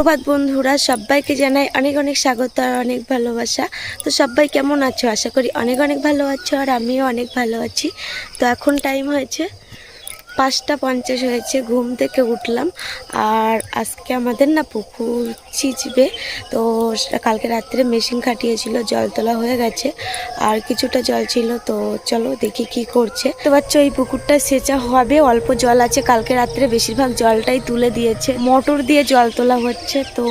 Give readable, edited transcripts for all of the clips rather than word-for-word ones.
সুপ্রভাত বন্ধুরা, সবাইকে জানাই অনেক অনেক স্বাগত আর অনেক ভালোবাসা। তো সবাই কেমন আছো? আশা করি অনেক অনেক ভালো আছো আর আমিও অনেক ভালো আছি। তো এখন টাইম হয়েছে 5:50 হয়েছে, ঘুম থেকে উঠলাম। আর আজকে আমাদের না পুকুর ছিঁচবে, তো কালকে রাত্রে মেশিন খাটিয়েছিল, জল তোলা হয়ে গেছে আর কিছুটা জল ছিল। তো চলো দেখি কি করছে। তো বাচ্চা এই পুকুরটা সেচা হবে, অল্প জল আছে, কালকে রাত্রে বেশিরভাগ জলটাই তুলে দিয়েছে, মোটর দিয়ে জল তোলা হচ্ছে। তো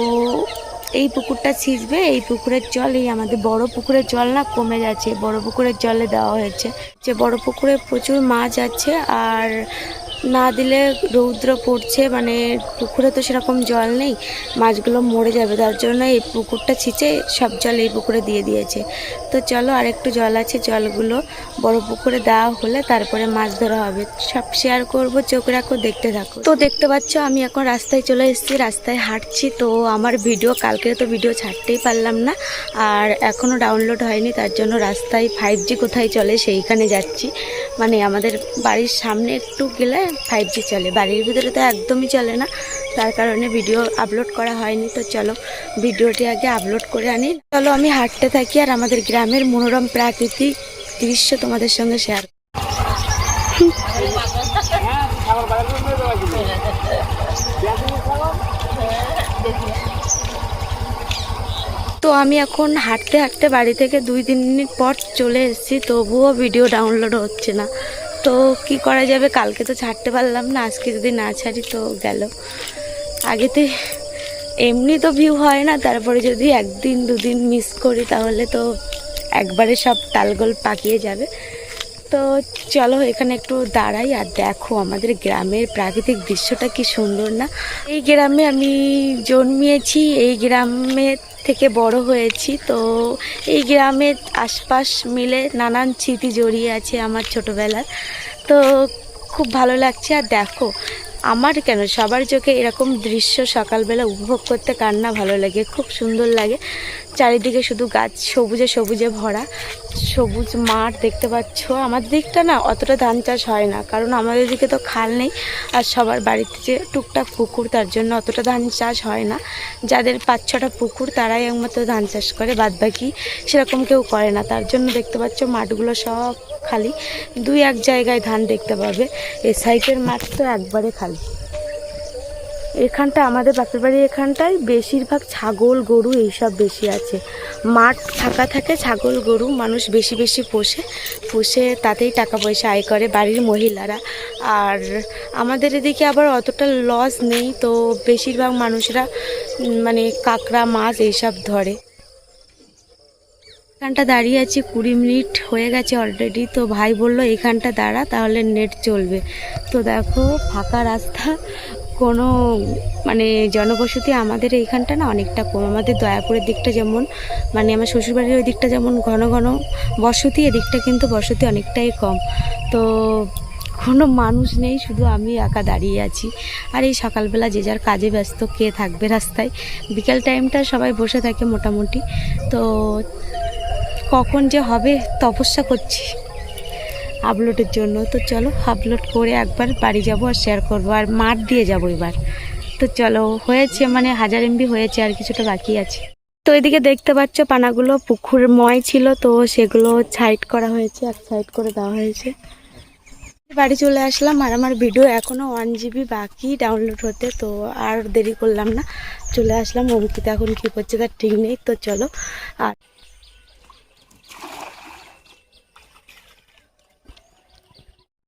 এই পুকুরটা ছিঁচবে, এই পুকুরের জল, এই আমাদের বড় পুকুরের জল না কমে যাচ্ছে, বড় পুকুরের জলে দেওয়া হয়েছে। যে বড় পুকুরে প্রচুর মাছ আছে আর না দিলে রৌদ্র পড়ছে, মানে পুকুরে তো সেরকম জল নেই, মাছগুলো মরে যাবে, তার জন্য এই পুকুরটা ছিঁচে সব জল এই পুকুরে দিয়ে দিয়েছে। তো চলো আর একটু জল আছে, জলগুলো বড় পুকুরে দেওয়া হলে তারপরে মাছ ধরা হবে। সব শেয়ার করব, চোখ রাখো, দেখতে থাকো। তো দেখতে পাচ্ছ আমি এখন রাস্তায় চলে এসেছি, রাস্তায় হাঁটছি। তো আমার ভিডিও কালকে তো ভিডিও ছাড়তেই পারলাম না, আর এখনও ডাউনলোড হয়নি, তার জন্য রাস্তায় 5G কোথায় চলে সেইখানে যাচ্ছি। মানে আমাদের বাড়ির সামনে একটু গেলে 5G চলে, বাড়ির ভিতরে তো একদমই চলে না, তার কারণে ভিডিও আপলোড করা হয়নি। তো চলো ভিডিওটি আগে আপলোড করে আনি। চলো আমি হাঁটতে থাকি আর আমাদের গ্রামের মনোরম প্রাকৃতিক দৃশ্য তোমাদের সঙ্গে শেয়ার। তো আমি এখন হাঁটতে হাঁটতে বাড়ি থেকে 2-3 মিনিট পর চলে এসেছি, তবুও ভিডিও ডাউনলোড হচ্ছে না। তো কি করা যাবে, কালকে তো ছাড়তে পারলাম না, আজকে যদি না ছাড়ি তো গেল। আগেতে এমনি তো ভিউ হয় না, তারপরে যদি 1-2 দিন মিস করি তাহলে তো একবারে সব তালগোল পাকিয়ে যাবে। তো চলো এখানে একটু দাঁড়াই আর দেখো আমাদের গ্রামের প্রাকৃতিক দৃশ্যটা কি সুন্দর না। এই গ্রামে আমি জন্মিয়েছি, এই গ্রামে থেকে বড় হয়েছি। তো এই গ্রামের আশপাশ মিলে নানান স্মৃতি জড়িয়ে আছে আমার ছোটোবেলার। তো খুব ভালো লাগছে। আর দেখো আমার কেন, সবার চোখে এরকম দৃশ্য সকালবেলা উপভোগ করতে কার না ভালো লাগে, খুব সুন্দর লাগে। চারিদিকে শুধু গাছ, সবুজে সবুজে ভরা, সবুজ মাঠ দেখতে পাচ্ছ। আমাদের দিকটা না অতটা ধান চাষ হয় না, কারণ আমাদের দিকে তো খাল নেই আর সবার বাড়িতে যে টুকটাক পুকুর, তার জন্য অতটা ধান চাষ হয় না। যাদের 5-6টা পুকুর তারাই একমাত্র ধান চাষ করে, বাদবাকি সেরকম কেউ করে না। তার জন্য দেখতে পাচ্ছ মাঠগুলো সব খালি, 2-1 জায়গায় ধান দেখতে পাবে। এই সাইডের মাঠ তো একবারে খালি। এখানটা আমাদের বাপের বাড়ি, এখানটায় বেশিরভাগ ছাগল গরু এইসব বেশি আছে। মাঠ ফাঁকা থাকে, ছাগল গরু মানুষ বেশি বেশি পুষে তাতেই টাকা পয়সা আয় করে বাড়ির মহিলারা। আর আমাদের এদিকে আবার অতটা লস নেই, তো বেশিরভাগ মানুষরা মানে কাঁকড়া মাছ এইসব ধরে। এখানটা দাঁড়িয়ে আছি 20 মিনিট হয়ে গেছে অলরেডি। তো ভাই বলল এখানটা দাঁড়া, তাহলে নেট চলবে। তো দেখো ফাঁকা রাস্তা, কোনো মানে জনবসতি আমাদের এইখানটা না অনেকটা কম। আমাদের দয়াপুরের দিকটা যেমন, মানে আমার শ্বশুরবাড়ির ওই দিকটা যেমন ঘন ঘন বসতি, এদিকটা কিন্তু বসতি অনেকটাই কম। তো কোনো মানুষ নেই, শুধু আমি একা দাঁড়িয়ে আছি। আর এই সকালবেলা যে যার কাজে ব্যস্ত, কে থাকবে রাস্তায়। বিকেল টাইমটা সবাই বসে থাকে মোটামুটি। তো কখন যে হবে তপস্যা করছি আপলোডের জন্য। তো চলো আপলোড করে একবার বাড়ি যাব আর শেয়ার করব, আর মাঠ দিয়ে যাব এবার। তো চলো হয়েছে, মানে 1000 MB হয়েছে, আর কিছুটা বাকি আছে। তো এদিকে দেখতে পাচ্ছ পানাগুলো পুকুরময় ছিল, তো সেগুলো সাইড করা হয়েছে, এক সাইড করে দেওয়া হয়েছে। বাড়ি চলে আসলাম আর আমার ভিডিও এখনও 1 GB বাকি ডাউনলোড হতে। তো আর দেরি করলাম না, চলে আসলাম। অঙ্কিতা এখন কী করছে তার ঠিক নেই। তো চলো, আর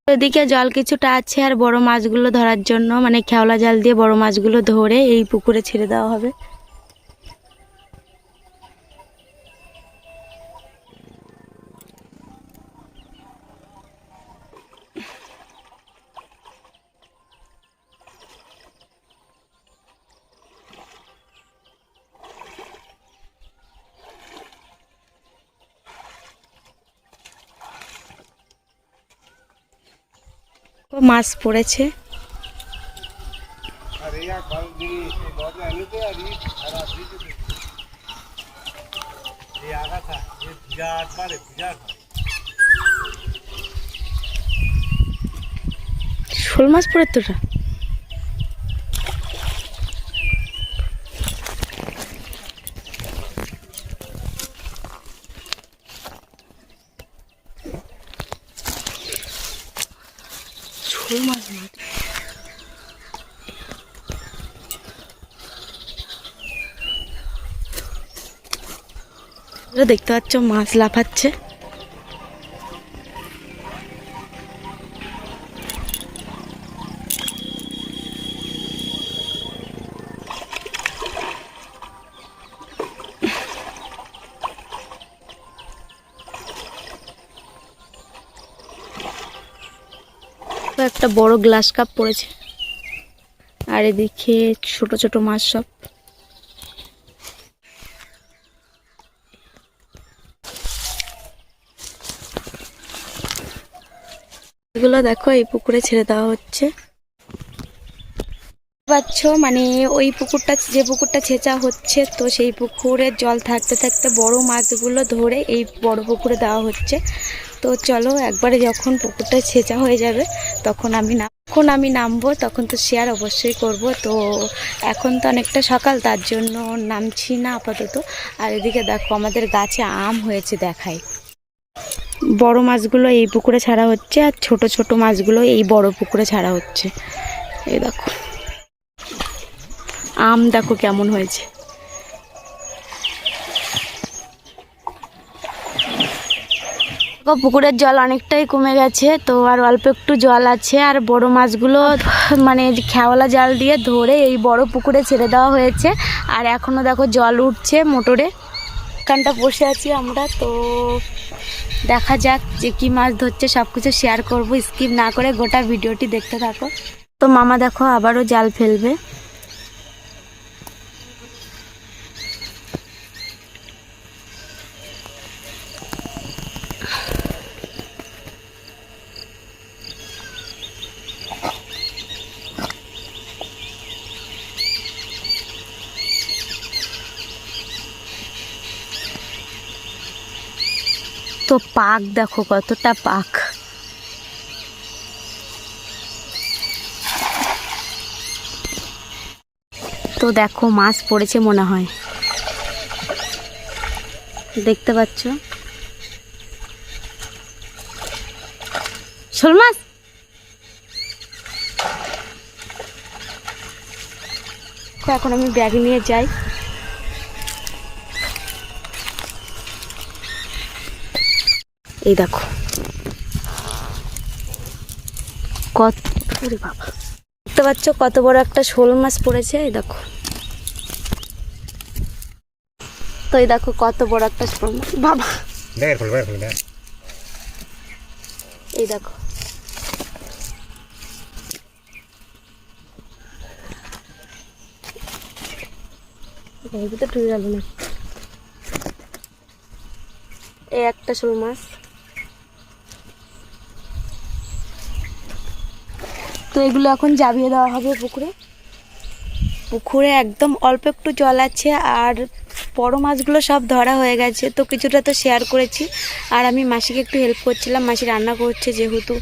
এদিকে জল কিছুটা আছে আর বড় মাছগুলো ধরার জন্য, মানে খেওলা জাল দিয়ে বড় মাছগুলো ধরে এই পুকুরে ছেড়ে দেওয়া হবে। মাছ পড়েছে। শোল মাছ পড়ে তোটা শোল মাছ মাছ দেখতে পাচ্ছ মাছ লাফাচ্ছে। একটা বড় গ্লাস কাপ পড়েছে আর এদিকে ছোট ছোট মাছ সব। এগুলো দেখো এই পুকুরে ছেড়ে দেওয়া হচ্ছে পাচ্ছ, মানে ওই পুকুরটা যে পুকুরটা ছেঁচা হচ্ছে তো সেই পুকুরের জল থাকতে থাকতে বড় মাছগুলো ধরে এই বড় পুকুরে দেওয়া হচ্ছে। তো চলো একবারে যখন পুকুরটা ছেঁচা হয়ে যাবে তখন আমি নামবো, তখন তো শেয়ার অবশ্যই করব। তো এখন তো অনেকটা সকাল, তার জন্য নামছি না আপাতত। আর এদিকে দেখো আমাদের গাছে আম হয়েছে দেখাই। বড় মাছগুলো এই পুকুরে ছাড়া হচ্ছে আর ছোট ছোট মাছগুলো এই বড় পুকুরে ছাড়া হচ্ছে। এই দেখো আম দেখো কেমন হয়েছে। পুকুরের জল অনেকটাই কমে গেছে, তো আর অল্প একটু জল আছে। আর বড় মাছগুলো মানে খেওয়ালা জাল দিয়ে ধরে এই বড় পুকুরে ছেড়ে দেওয়া হয়েছে। আর এখনও দেখো জল উঠছে মোটরে। এখানটা বসে আছি আমরা, তো দেখা যাক যে কি মাছ ধরছে, সব কিছু শেয়ার করবো। স্কিপ না করে গোটা ভিডিওটি দেখতে থাকো। তো মামা দেখো আবারও জাল ফেলবে। তো পাক দেখো কতটা পাক। তো দেখো মাছ পড়েছে মনে হয়, দেখতে পাচ্ছ শোল মাছ। এখন আমি ব্যাগ নিয়ে যাই। এই দেখো কত, বাবা দেখতে পাচ্ছ কত বড় একটা শোল মাছ পড়েছে। এই দেখো, তো এই দেখো কত বড় একটা শোল মাছ বাবা। এই দেখো ঢুকে গেল না। এই একটা শোল মাছ। তো এগুলো এখন জাবিয়ে দেওয়া হবে পুকুরে। পুকুরে একদম অল্প একটু জল আছে আর বড় মাছগুলো সব ধরা হয়ে গেছে। তো কিছুটা তো শেয়ার করেছি। আর আমি মাসিকে একটু হেল্প করছিলাম, মাসি রান্না করছে, যেহেতু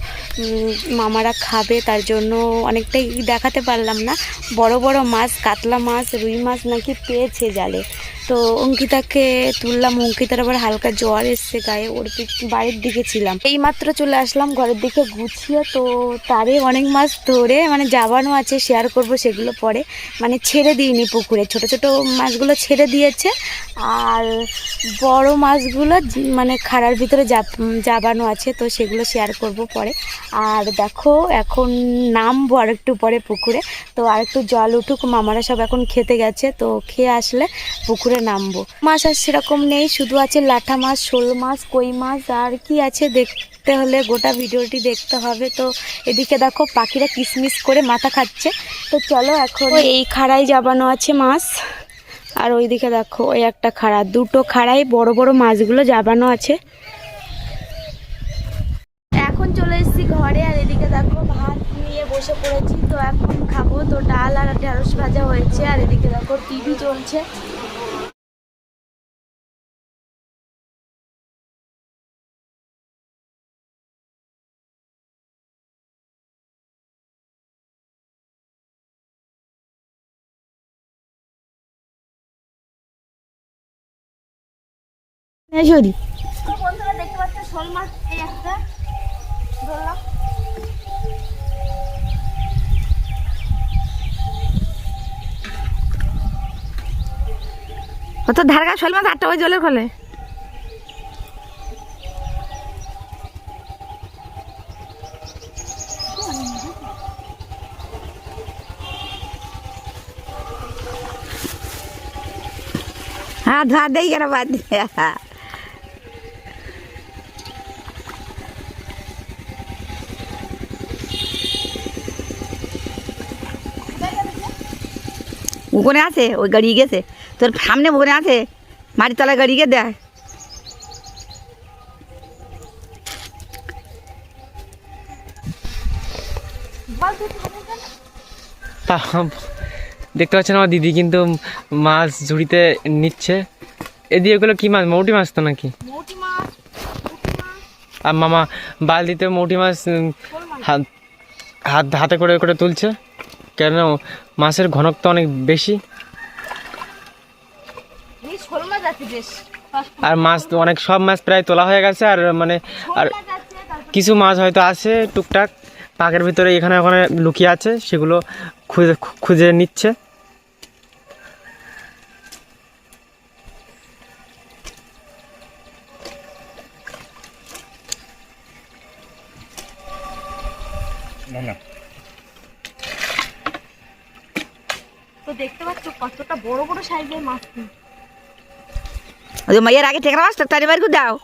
মামারা খাবে তার জন্য অনেকটাই দেখাতে পারলাম না। বড় বড় মাছ, কাতলা মাছ, রুই মাছ নাকি পেয়েছে জালে। তো অঙ্কিতাকে তুললাম, অঙ্কিতার আবার হালকা জ্বর এসছে গায়ে, ওর বাড়ির দিকে ছিলাম। এইমাত্র চলে আসলাম ঘরের দিকে গুছিয়ে। তো তারে অনেক মাছ ধরে মানে জাবানো আছে, শেয়ার করব সেগুলো পরে। মানে ছেড়ে দিইনি পুকুরে, ছোট ছোট মাছগুলো ছেড়ে দিয়েছে আর বড় মাছগুলো মানে খাড়ার ভিতরে জাবানো আছে, তো সেগুলো শেয়ার করব পরে। আর দেখো এখন নামবো আর একটু পরে পুকুরে। তো আর একটু জল উঠুক, মামারা সব এখন খেতে গেছে, তো খেয়ে আসলে পুকুরে নামবো। মাছ আর সেরকম নেই, শুধু আছে লাঠা মাছ, শোল মাছ, কই মাছ, আর কি আছে দেখতে হলে গোটা ভিডিওটি দেখতে হবে। তো এদিকে দেখো পাখিরা কিসমিস করে মাথা খাচ্ছে। তো চলো এখন এই খাড়াই জাবানো আছে মাছ, আর ওইদিকে দেখো ওই একটা খাড়া, দুটো খাড়াই বড় বড় মাছগুলো জাবানো আছে। এখন চলে এসেছি ঘরে, আর এদিকে দেখো ভাত নিয়ে বসে পড়েছি। তো এখন খাবো। তো ডাল আর ঢেঁড়স ভাজা হয়েছে, আর এদিকে দেখো টিভি চলছে। বন্ধুরা দেখতে পাচ্ছ শোল মাছ এই একটা ধরলাম। ও তো ধার গা শোল মাছ 8টা ওই জলের ফলে হাত ভাত দেই কেন বাদ দিয়ে ওখানে আছে ওই গাড়ি গেছে তোর সামনে ওখানে আছে মাটির তলায় গাড়ি গিয়ে দেয় দেখতে পাচ্ছেন আমার দিদি কিন্তু মাছ ঝুড়িতে নিচ্ছে। এদিকে ওগুলো কি মাছ? মৌটি মাছ তো নাকি? আর মামা বালতিতে মৌটি মাছ হাতে করে করে তুলছে, কেন মাছের ঘনত্ব অনেক বেশি আর মাছ তো অনেক, সব মাছ প্রায় তোলা হয়ে গেছে। আর মানে আর কিছু মাছ হয়তো আছে টুকটাক পাকের ভিতরে এখানে ওখানে লুকিয়ে আছে, সেগুলো খুঁজে খুঁজে নিচ্ছে। তো দেখতে পাচ্ছ কতটা বড় বড় সাইজের মাছ। ওই মাইয়ের আগে ঠেকরা মাছ টানি বাড়ি করে দাও,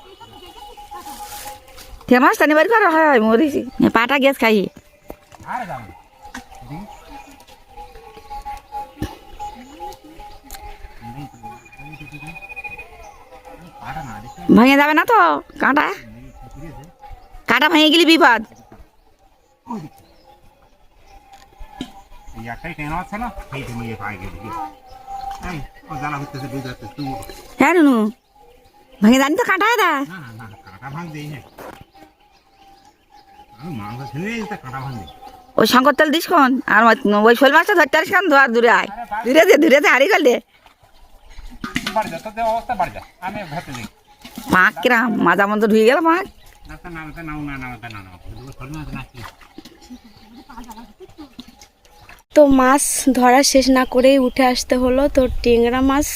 ঠেকরা মাছ টানি বাড়ি করে হয় মরেছি পাটা গ্যাস খাই। ভেঙে যাবে না তো কাঁটা? কাঁটা ভেঙে গেলে বিপদ। হ্যাঁ নুনু ভেঙে জানি তো কাঁটা দা ওই শঙ্কর তেল দিস কোন আর ওই শোল মাছটা ধরতে পারিস কেন? ধোয়ার দূরে আয়, দূরে হারি করলে পাঁক কিরাম মাজা মতো ঢুকে গেল পাঁক। তো মাছ ধরা শেষ না করেই উঠে আসতে হলো। তো টেংরা মাছ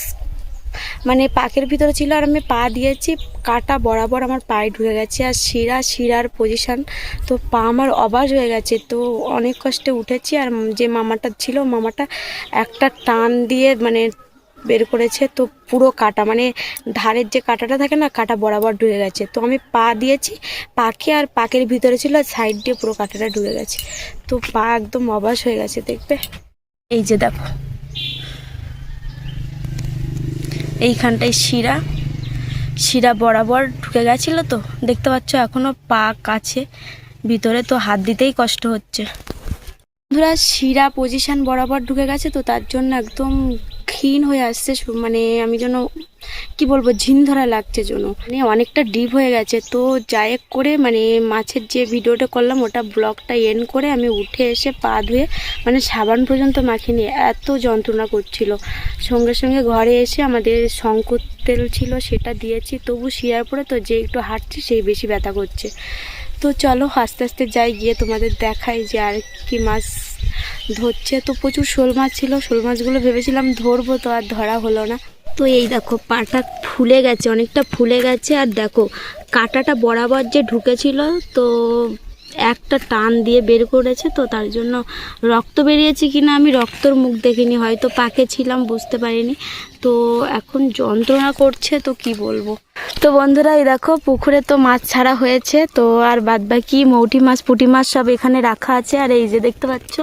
মানে পাকের ভিতরে ছিল আর আমি পা দিয়েছি, কাটা বরাবর আমার পায়ে ঢুকে গেছে আর শিরার পজিশান, তো পা আমার অবাস হয়ে গেছে। তো অনেক কষ্টে উঠেছি আর যে মামাটা ছিল মামাটা একটা টান দিয়ে মানে বের করেছে। তো পুরো কাটা মানে ধারের যে কাটাটা থাকে না, কাটা বরাবর ঢুকে গেছে। তো আমি পা দিয়েছি পাকে আর পাকের ভিতরে ছিল সাইড দিয়ে পুরো কাটাটা ঢুকে গেছে। তো পা একদম অবাস হয়ে গেছে। দেখবে এই যে দেখো এইখানটায় শিরা বরাবর ঢুকে গেছিলো। তো দেখতে পাচ্ছ এখনও পা কাছে ভিতরে, তো হাত দিতেই কষ্ট হচ্ছে। বন্ধুরা শিরা পজিশান বরাবর ঢুকে গেছে, তো তার জন্য একদম ক্ষীণ হয়ে আসছে, মানে আমি যেন কি বলবো ঝিন ধরা লাগছে যেন, মানে অনেকটা ডিপ হয়ে গেছে। তো যাই করে মানে মাছের যে ভিডিওটা করলাম ওটা ব্লগটা এন্ড করে আমি উঠে এসে পা ধুয়ে মানে সাবান পর্যন্ত মাখিনি, এত যন্ত্রণা করছিল। সঙ্গে সঙ্গে ঘরে এসে আমাদের শঙ্কর তেল ছিল সেটা দিয়েছি, তবু শিরার পরে তো যে একটু হাঁটছি সেই বেশি ব্যথা করছে। তো চলো আস্তে আস্তে যাই, গিয়ে তোমাদের দেখাই যে আর কি মাছ ধরছে। তো প্রচুর শোল মাছ ছিল, শোল মাছগুলো ভেবেছিলাম ধরবো, তো আর ধরা হলো না। তো এই দেখো পাটা ফুলে গেছে, অনেকটা ফুলে গেছে। আর দেখো কাঁটাটা বরাবর যে ঢুকেছিল তো একটা টান দিয়ে বের করেছে, তো তার জন্য রক্ত বেরিয়েছে কিনা আমি রক্তর মুখ দেখিনি, হয়তো পাকে ছিলাম বুঝতে পারিনি। তো এখন যন্ত্রণা করছে, তো কি বলবো। তো বন্ধুরা এই দেখো পুকুরে তো মাছ ছাড়া হয়েছে, তো আর বাদবাকি মৌটি মাছ পুঁটি মাছ সব এখানে রাখা আছে। আর এই যে দেখতে পাচ্ছ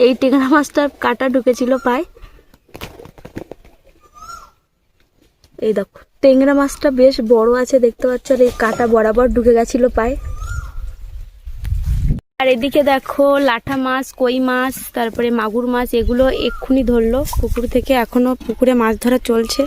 এই টেংরা মাছটার কাঁটা ঢুকেছিল পায়, এই দেখো টেংরা মাছটা বেশ বড় আছে দেখতে পাচ্ছ, আর এই কাঁটা বরাবর ঢুকে গেছিল পায়। আর এদিকে দেখো লাঠা মাছ, কই মাছ, তারপরে মাগুর মাছ, এগুলো এক্ষুনি ধরলো পুকুর থেকে, এখনো পুকুরে মাছ ধরা চলছে।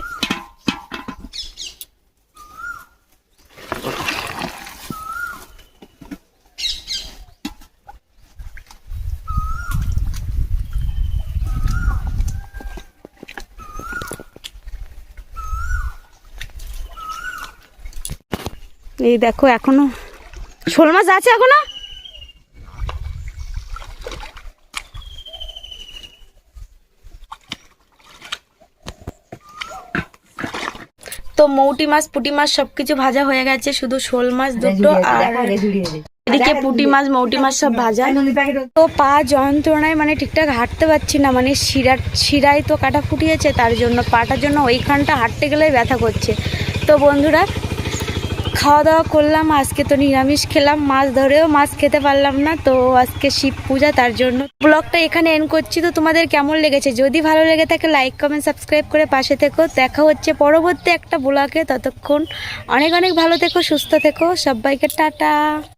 এই দেখো এখনো শোল মাছ আছে এখনো। তো মৌটি মাছ পুঁটি মাছ সবকিছু ভাজা হয়ে গেছে, শুধু শোল মাছ দুটো আর এদিকে পুঁটি মাছ মৌটি মাছ সব ভাজা। তো পা যন্ত্রণায় মানে ঠিকঠাক হাঁটতে পারছি না, মানে শিরায় তো কাটা ফুটিয়েছে, তার জন্য পাটার জন্য ওইখানটা হাঁটতে গেলেই ব্যথা করছে। তো বন্ধুরা খাওয়া দাওয়া করলাম, আজকে তো নিরামিষ খেলাম, মাছ ধরেও মাছ খেতে পারলাম না, তো আজকে শিব পূজা, তার জন্য ব্লগটা এখানে এন্ড করছি। তো তোমাদের কেমন লেগেছে, যদি ভালো লেগে থাকে লাইক কমেন্ট সাবস্ক্রাইব করে পাশে থেকো। দেখা হচ্ছে পরবর্তী একটা ব্লগে, ততক্ষণ অনেক অনেক ভালো থেকো, সুস্থ থেকো, সবাইকে টাটা।